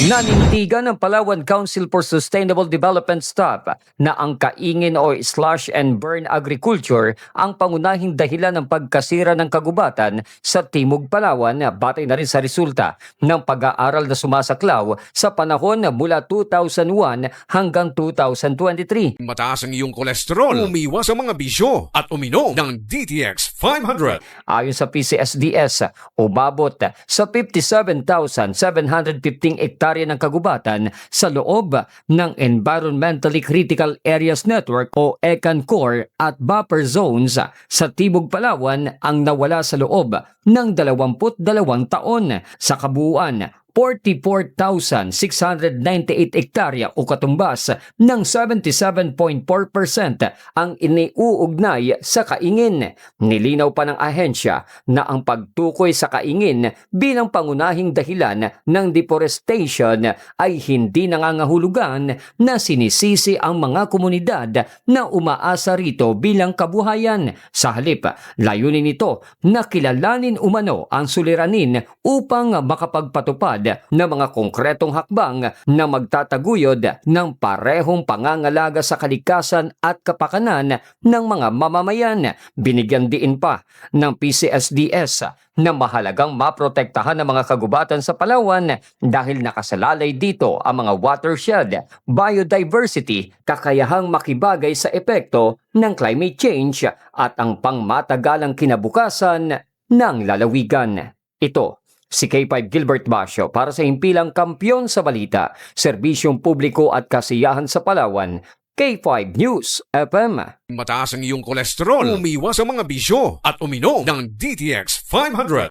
Nanindigan ng Palawan Council for Sustainable Development staff na ang kaingin o slash and burn agriculture ang pangunahing dahilan ng pagkasira ng kagubatan sa Timog Palawan, batay na rin sa resulta ng pag-aaral na sumasaklaw sa panahon mula 2001 hanggang 2023. Mataas ang iyong kolesterol, umiwas sa mga bisyo at uminom ng DTX 500. Ayon sa PCSDS, umabot sa 57,715 hektarya ng kagubatan sa loob ng Environmentally Critical Areas Network o ECANCOR at buffer zones sa Timog Palawan ang nawala sa loob ng 22 taon. Sa kabuuan, 44,698 hektarya o katumbas ng 77.4% ang iniuugnay sa kaingin. Nilinaw pa ng ahensya na ang pagtukoy sa kaingin bilang pangunahing dahilan ng deforestation ay hindi nangangahulugan na sinisisi ang mga komunidad na umaasa rito bilang kabuhayan. Sa halip, layunin nito na kilalanin umano ang suliranin upang makapagpatupad na mga konkretong hakbang na magtataguyod ng parehong pangangalaga sa kalikasan at kapakanan ng mga mamamayan. Binigyan diin pa ng PCSDS na mahalagang maprotektahan ang mga kagubatan sa Palawan dahil nakasalalay dito ang mga watershed, biodiversity, kakayahang makibagay sa epekto ng climate change at ang pangmatagalang kinabukasan ng lalawigan. Ito si K5 Gilbert Basio para sa himpilang Kampiyon sa Balita, Serbisyong Publiko at Kasiyahan sa Palawan, K5 News FM. Mataas ang iyong kolesterol, umiwas sa mga bisyo at uminom ng DTX 500.